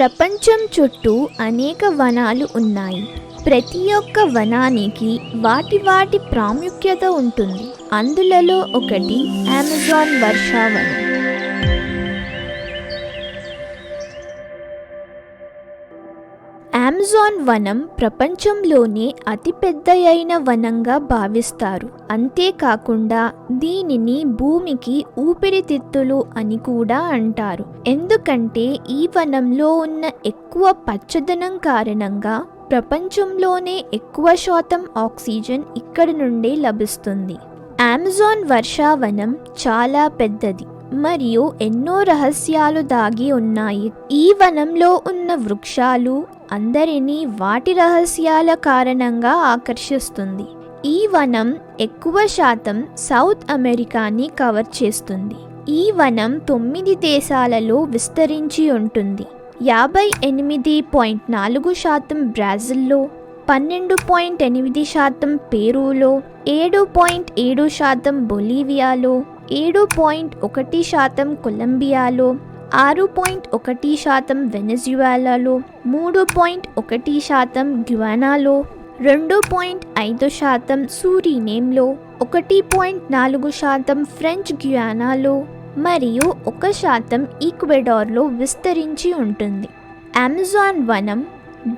ప్రపంచం చుట్టూ అనేక వనాలు ఉన్నాయి. ప్రతి ఒక్క వనానికి వాటి ప్రాముఖ్యత ఉంటుంది. అందులలో ఒకటి అమెజాన్ వర్షావనం. అమెజాన్ వనం ప్రపంచంలోనే అతిపెద్దయైన వనంగా భావిస్తారు. అంతేకాకుండా దీనిని భూమికి ఊపిరితిత్తులు అని కూడా అంటారు. ఎందుకంటే ఈ వనంలో ఉన్న ఎక్కువ పచ్చదనం కారణంగా ప్రపంచంలోనే ఎక్కువ శాతం ఆక్సిజన్ ఇక్కడి నుండే లభిస్తుంది. అమెజాన్ వర్షావనం చాలా పెద్దది మరియు ఎన్నో రహస్యాలు దాగి ఉన్నాయి. ఈ వనంలో ఉన్న వృక్షాలు అందరినీ వాటి రహస్యాల కారణంగా ఆకర్షిస్తుంది. ఈ వనం ఎక్కువ శాతం సౌత్ అమెరికాని కవర్ చేస్తుంది. ఈ వనం 9 దేశాలలో విస్తరించి ఉంటుంది. 58.4% బ్రెజిల్లో, 12.8% పెరూలో, 7.7% బొలీవియాలో, 7.1% కొలంబియాలో, 6.1% వెనెజులాలో, 3.1% గ్యానాలో, 2.5% సూరినేమ్లో, 1.4% ఫ్రెంచ్ గ్యానాలో మరియు 1% ఈక్వెడార్లో విస్తరించి ఉంటుంది. అమెజాన్ వనం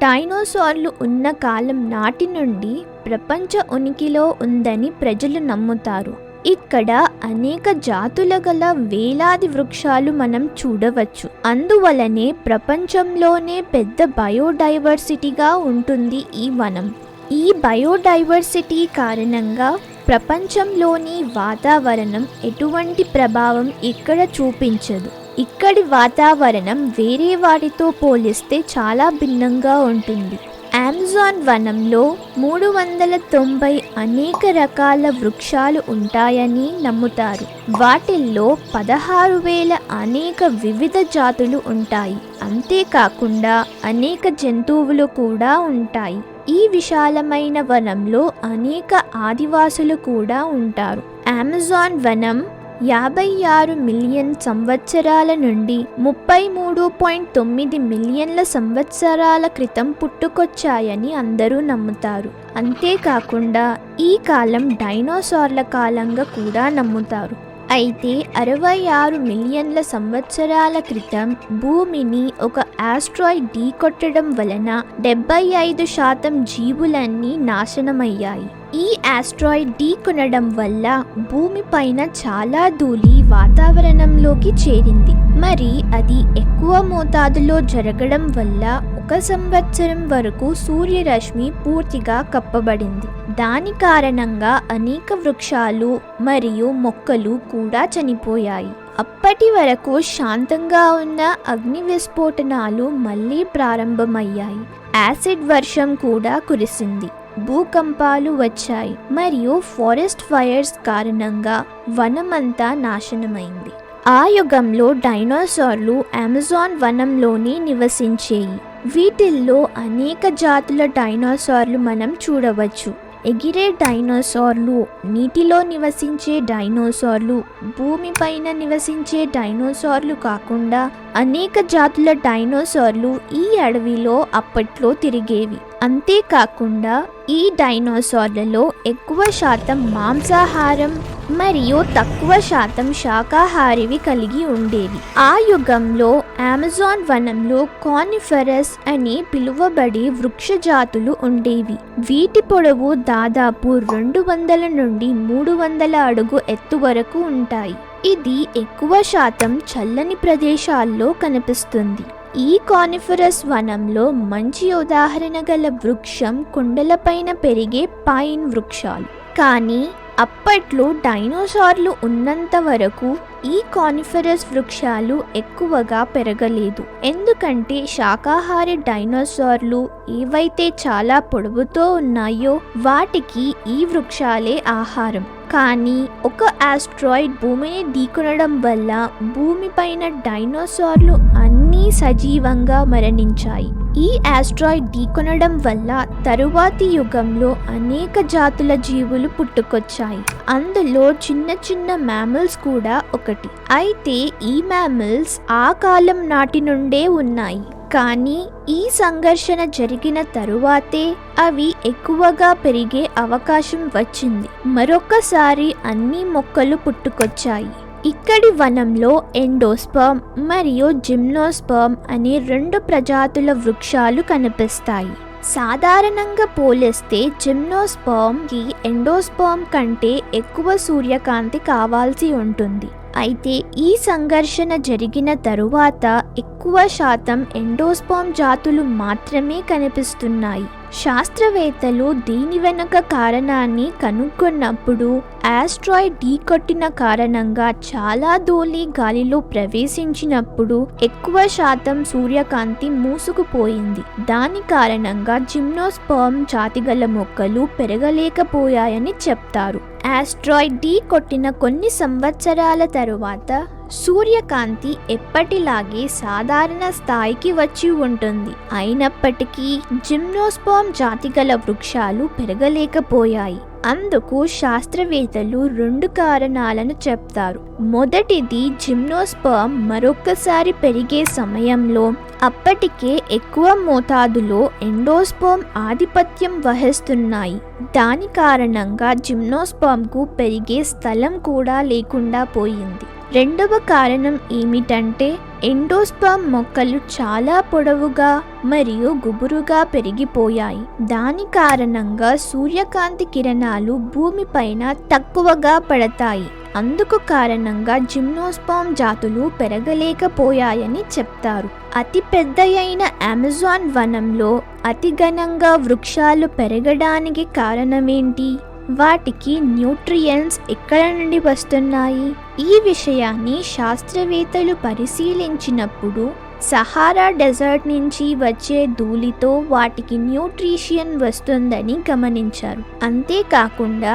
డైనోసార్లు ఉన్న కాలం నాటి నుండి ప్రపంచ ఉనికిలో ఉందని ప్రజలు నమ్ముతారు. ఇక్కడ అనేక జాతుల గల వేలాది వృక్షాలు మనం చూడవచ్చు. అందువలనే ప్రపంచంలోనే పెద్ద బయోడైవర్సిటీగా ఉంటుంది ఈ వనం. ఈ బయోడైవర్సిటీ కారణంగా ప్రపంచంలోని వాతావరణం ఎటువంటి ప్రభావం ఇక్కడ చూపించదు. ఇక్కడి వాతావరణం వేరే వాటితో పోలిస్తే చాలా భిన్నంగా ఉంటుంది. అమెజాన్ వనంలో 390 అనేక రకాల వృక్షాలు ఉంటాయని నమ్ముతారు. వాటిల్లో 16,000 అనేక వివిధ జాతులు ఉంటాయి. అంతేకాకుండా అనేక జంతువులు కూడా ఉంటాయి. ఈ విశాలమైన వనంలో అనేక ఆదివాసులు కూడా ఉంటారు. అమెజాన్ వనం 56 మిలియన్ సంవత్సరాల నుండి 33.9 మిలియన్ల సంవత్సరాల క్రితం పుట్టుకొచ్చాయని అందరూ నమ్ముతారు. అంతేకాకుండా ఈ కాలం డైనోసార్ల కాలంగా కూడా నమ్ముతారు. అయితే 66 మిలియన్ల సంవత్సరాల క్రితం భూమిని ఒక ఆస్ట్రాయిడ్ ఢీకొట్టడం వలన 75% జీవులన్నీ నాశనమయ్యాయి. ఈ ఆస్ట్రాయిడ్ ఢీకొనడం వల్ల భూమిపైన చాలా ధూళి వాతావరణంలోకి చేరింది. మరి అది ఎక్కువ మోతాదులో జరగడం వల్ల 1 సంవత్సరం వరకు సూర్యరశ్మి పూర్తిగా కప్పబడింది. దాని కారణంగా అనేక వృక్షాలు మరియు మొక్కలు కూడా చనిపోయాయి. అప్పటి వరకు శాంతంగా ఉన్న అగ్ని విస్ఫోటనాలు మళ్ళీ ప్రారంభమయ్యాయి. యాసిడ్ వర్షం కూడా కురిసింది. భూకంపాలు వచ్చాయి మరియు ఫారెస్ట్ ఫైర్స్ కారణంగా వనమంతా నాశనమైంది. ఆ యుగంలో డైనోసార్లు అమెజాన్ వనంలోనే నివసించేవి. వీటిల్లో అనేక జాతుల డైనోసార్లు మనం చూడవచ్చు. ఎగిరే డైనోసార్లు, నీటిలో నివసించే డైనోసార్లు, భూమిపైన నివసించే డైనోసార్లు కాకుండా అనేక జాతుల డైనోసార్లు ఈ అడవిలో అప్పట్లో తిరిగేవి. అంతేకాకుండా ఈ డైనోసార్లలో ఎక్కువ శాతం మాంసాహారం మరియు తక్కువ శాతం శాకాహారివి కలిగి ఉండేవి. ఆ యుగంలో అమెజాన్ వనంలో కానిఫెరస్ అని పిలువబడే వృక్ష జాతులు ఉండేవి. వీటి పొడవు దాదాపు 200 నుండి 300 అడుగు ఎత్తు వరకు ఉంటాయి. ఇది ఎక్కువ శాతం చల్లని ప్రదేశాల్లో కనిపిస్తుంది. ఈ కానిఫెరస్ వనంలో మంచి ఉదాహరణ గల వృక్షం కొండలపైన పెరిగే పైన్ వృక్షాలు. కానీ అప్పట్లో డైనోసార్లు ఉన్నంత వరకు ఈ కానిఫెరస్ వృక్షాలు ఎక్కువగా పెరగలేదు. ఎందుకంటే శాకాహారి డైనోసార్లు ఏవైతే చాలా పొడవుతో ఉన్నాయో వాటికి ఈ వృక్షాలే ఆహారం. కానీ ఒక ఆస్ట్రాయిడ్ భూమిని ఢీకొనడం వల్ల భూమిపైన డైనోసార్లు అన్నీ సజీవంగా మరణించాయి. ఈ ఆస్ట్రాయిడ్ ఢీకొనడం వల్ల తరువాతి యుగంలో అనేక జాతుల జీవులు పుట్టుకొచ్చాయి. అందులో చిన్న చిన్న మ్యామల్స్ కూడా ఒకటి. అయితే ఈ మ్యామల్స్ ఆ కాలం నాటి నుండే ఉన్నాయి. కానీ ఈ సంఘర్షణ జరిగిన తరువాతే అవి ఎక్కువగా పెరిగే అవకాశం వచ్చింది. మరొకసారి అన్ని మొక్కలు పుట్టుకొచ్చాయి. ఇక్కడి వనంలో ఎండోస్పర్మ్ మరియు జిమ్నోస్పర్మ్ అనే 2 ప్రజాతుల వృక్షాలు కనిపిస్తాయి. సాధారణంగా పోలిస్తే జిమ్నోస్పర్మ్కి ఎండోస్పర్మ్ కంటే ఎక్కువ సూర్యకాంతి కావాల్సి ఉంటుంది. అయితే ఈ సంఘర్షణ జరిగిన తరువాత ఎక్కువ శాతం ఎండోస్పర్మ్ జాతులు మాత్రమే కనిపిస్తున్నాయి. శాస్త్రవేత్తలు దీని వెనుక కారణాన్ని కనుగొన్నప్పుడు ఆస్ట్రాయిడ్ ఢీకొట్టిన కారణంగా చాలా ధూళి గాలిలో ప్రవేశించినప్పుడు ఎక్కువ శాతం సూర్యకాంతి మూసుకుపోయింది. దాని కారణంగా జిమ్నోస్పర్మ్ జాతిగల మొక్కలు పెరగలేకపోయాయని చెప్తారు. ఆస్ట్రాయిడ్ ఢీకొట్టిన కొన్ని సంవత్సరాల తరువాత సూర్యకాంతి ఎప్పటిలాగే సాధారణ స్థాయికి వచ్చి ఉంటుంది. అయినప్పటికీ జిమ్నోస్పర్మ్ జాతిగల వృక్షాలు పెరగలేకపోయాయి. అందుకు శాస్త్రవేత్తలు 2 కారణాలను చెప్తారు. మొదటిది, జిమ్నోస్పర్మ్ మరొకసారి పెరిగే సమయంలో అప్పటికే ఎక్కువ మోతాదులో ఎండోస్పర్మ్ ఆధిపత్యం వహిస్తున్నాయి. దాని కారణంగా జిమ్నోస్పర్మ్కు పెరిగే స్థలం కూడా లేకుండా పోయింది. రెండవ కారణం ఏమిటంటే ఎండోస్పర్మ్ మొక్కలు చాలా పొడవుగా మరియు గుబురుగా పెరిగిపోయాయి. దాని కారణంగా సూర్యకాంతి కిరణాలు భూమిపైన తక్కువగా పడతాయి. అందుకు కారణంగా జిమ్నోస్పర్మ్ జాతులు పెరగలేకపోయాయని చెప్తారు. అతి పెద్దయైన అమెజాన్ వనంలో అతి ఘనంగా వృక్షాలు పెరగడానికి కారణమేంటి? వాటికి న్యూట్రియంట్స్ ఎక్కడ నుండి వస్తున్నాయి? ఈ విషయాన్ని శాస్త్రవేత్తలు పరిశీలించినప్పుడు సహారా డెజర్ట్ నుంచి వచ్చే ధూళితో వాటికి న్యూట్రిషన్ వస్తుందని గమనించారు. అంతేకాకుండా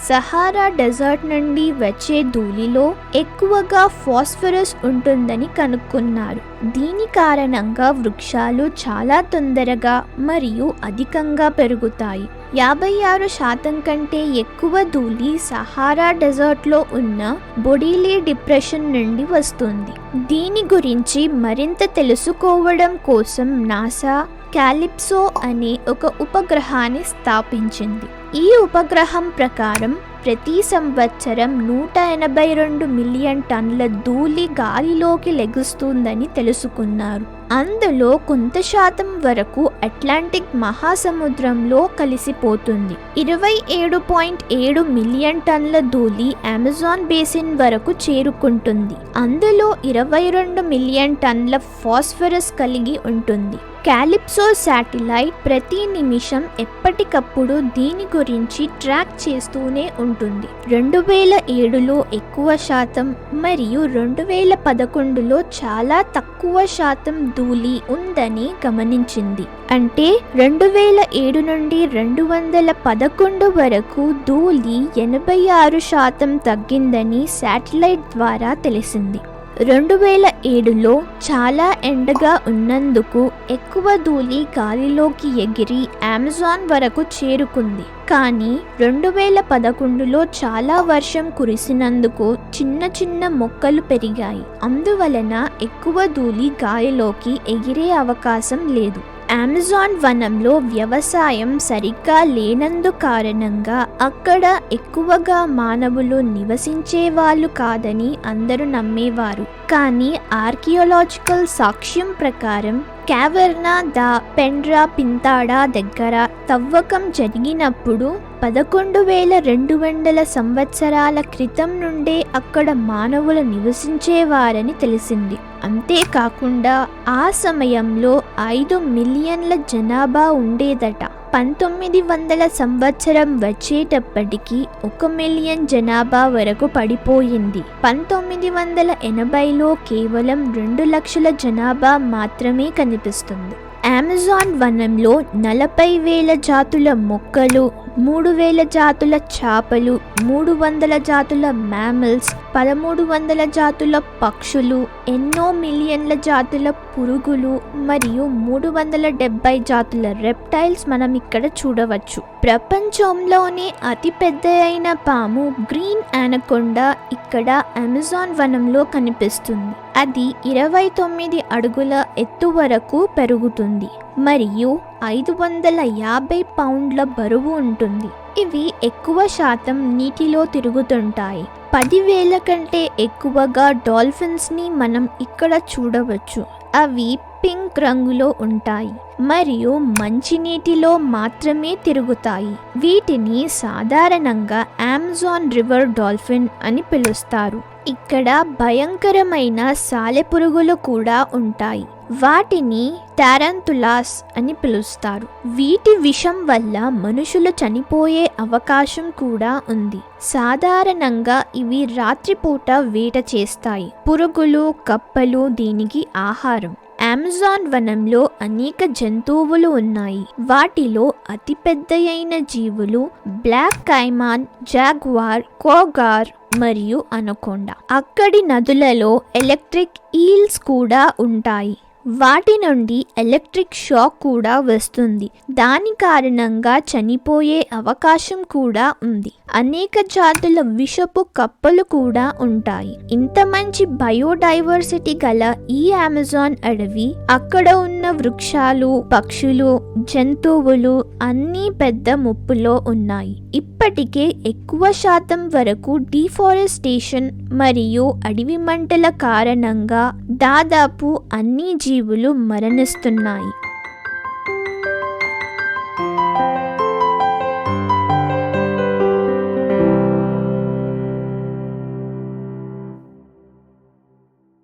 సహారా డెజర్ట్ నుండి వచ్చే ధూళిలో ఎక్కువగా ఫాస్ఫరస్ ఉంటుందని కనుక్కున్నారు. దీని కారణంగా వృక్షాలు చాలా తొందరగా మరియు అధికంగా పెరుగుతాయి. 56% కంటే ఎక్కువ ధూళి సహారా డెజర్ట్లో ఉన్న బొడీలీ డిప్రెషన్ నుండి వస్తుంది. దీని గురించి మరింత తెలుసుకోవడం కోసం నాసా క్యాలిప్సో అనే ఒక ఉపగ్రహాన్ని స్థాపించింది. ఈ ఉపగ్రహం ప్రకారం ప్రతి సంవత్సరం 182 మిలియన్ టన్నుల ధూళి గాలిలోకి లెగుస్తుందని తెలుసుకున్నారు. అందులో కొంత శాతం వరకు అట్లాంటిక్ మహాసముద్రంలో కలిసిపోతుంది. 27.7 మిలియన్ టన్నుల ధూళి అమెజాన్ బేసిన్ వరకు చేరుకుంటుంది. అందులో 22 మిలియన్ టన్నుల ఫాస్ఫరస్ కలిగి ఉంటుంది. క్యాలిప్సో శాటిలైట్ ప్రతి నిమిషం ఎప్పటికప్పుడు దీని గురించి ట్రాక్ చేస్తూనే ఉంటుంది. 2007లో ఎక్కువ శాతం మరియు 2011లో చాలా తక్కువ శాతం ధూళి ఉందని గమనించింది. అంటే 2007 నుండి 2011 వరకు ధూళి 86% తగ్గిందని శాటిలైట్ ద్వారా తెలిసింది. 2007లో చాలా ఎండగా ఉన్నందుకు ఎక్కువ ధూళి గాలిలోకి ఎగిరి అమెజాన్ వరకు చేరుకుంది. కానీ 2011లో చాలా వర్షం కురిసినందుకు చిన్న చిన్న మొక్కలు పెరిగాయి. అందువలన ఎక్కువ ధూళి గాలిలోకి ఎగిరే అవకాశం లేదు. అమెజాన్ వనంలో వ్యవసాయం సరిగ్గా లేనందు కారణంగా అక్కడ ఎక్కువగా మానవులు నివసించే వాళ్ళు కాదని అందరూ నమ్మేవారు. కానీ ఆర్కియోలాజికల్ సాక్ష్యం ప్రకారం క్యావర్నా దా పెండ్రా పింతాడా దగ్గర తవ్వకం జరిగినప్పుడు 11,200 సంవత్సరాల క్రితం నుండే అక్కడ మానవులు నివసించేవారని తెలిసింది. అంతేకాకుండా ఆ సమయంలో 5 మిలియన్ల జనాభా ఉండేదట. 1900 సంవత్సరం వచ్చేటప్పటికి 1 మిలియన్ జనాభా వరకు పడిపోయింది. 1980లో కేవలం 2 లక్షల జనాభా మాత్రమే కనిపిస్తుంది. అమెజాన్ వనంలో 40,000 జాతుల మొక్కలు, 3,000 జాతుల చేపలు, 300 జాతుల మ్యామల్స్, 1,300 జాతుల పక్షులు, ఎన్నో మిలియన్ల జాతుల పురుగులు మరియు 370 జాతుల రెప్టైల్స్ మనం ఇక్కడ చూడవచ్చు. ప్రపంచంలోనే అతిపెద్ద అయిన పాము గ్రీన్ అనకొండా ఇక్కడ అమెజాన్ వనంలో కనిపిస్తుంది. అది 29 అడుగుల ఎత్తు వరకు పెరుగుతుంది మరియు 550 పౌండ్ల బరువు ఉంటుంది. ఇవి ఎక్కువ శాతం నీటిలో తిరుగుతుంటాయి. 10,000 కంటే ఎక్కువగా డాల్ఫిన్స్ ని మనం ఇక్కడ చూడవచ్చు. అవి పింక్ రంగులో ఉంటాయి మరియు మంచినీటిలో మాత్రమే తిరుగుతాయి. వీటిని సాధారణంగా అమెజాన్ రివర్ డాల్ఫిన్ అని పిలుస్తారు. ఇక్కడ భయంకరమైన సాలెపురుగులు కూడా ఉంటాయి. వాటిని టారంతులాస్ అని పిలుస్తారు. వీటి విషం వల్ల మనుషులు చనిపోయే అవకాశం కూడా ఉంది. సాధారణంగా ఇవి రాత్రిపూట వేట చేస్తాయి. పురుగులు, కప్పలు దీనికి ఆహారం. అమెజాన్ వనంలో అనేక జంతువులు ఉన్నాయి. వాటిలో అతిపెద్దయైన జీవులు బ్లాక్ కైమాన్, జాగ్వార్, కోగార్ మరియు అనకొండా. అక్కడి నదులలో ఎలక్ట్రిక్ ఈల్స్ కూడా ఉంటాయి. వాటి నుండి ఎలక్ట్రిక్ షాక్ కూడా వస్తుంది. దాని కారణంగా చనిపోయే అవకాశం కూడా ఉంది. అనేక జాతుల విషపు కప్పలు కూడా ఉంటాయి. ఇంత మంచి బయోడైవర్సిటీ గల ఈ అమెజాన్ అడవి, అక్కడ ఉన్న వృక్షాలు, పక్షులు, జంతువులు అన్నీ పెద్ద ముప్పులో ఉన్నాయి. ఇప్పటికే ఎక్కువ శాతం వరకు డిఫారెస్టేషన్ మరియు అడవి మంటల కారణంగా దాదాపు అన్ని జీవులు మరణిస్తున్నాయి.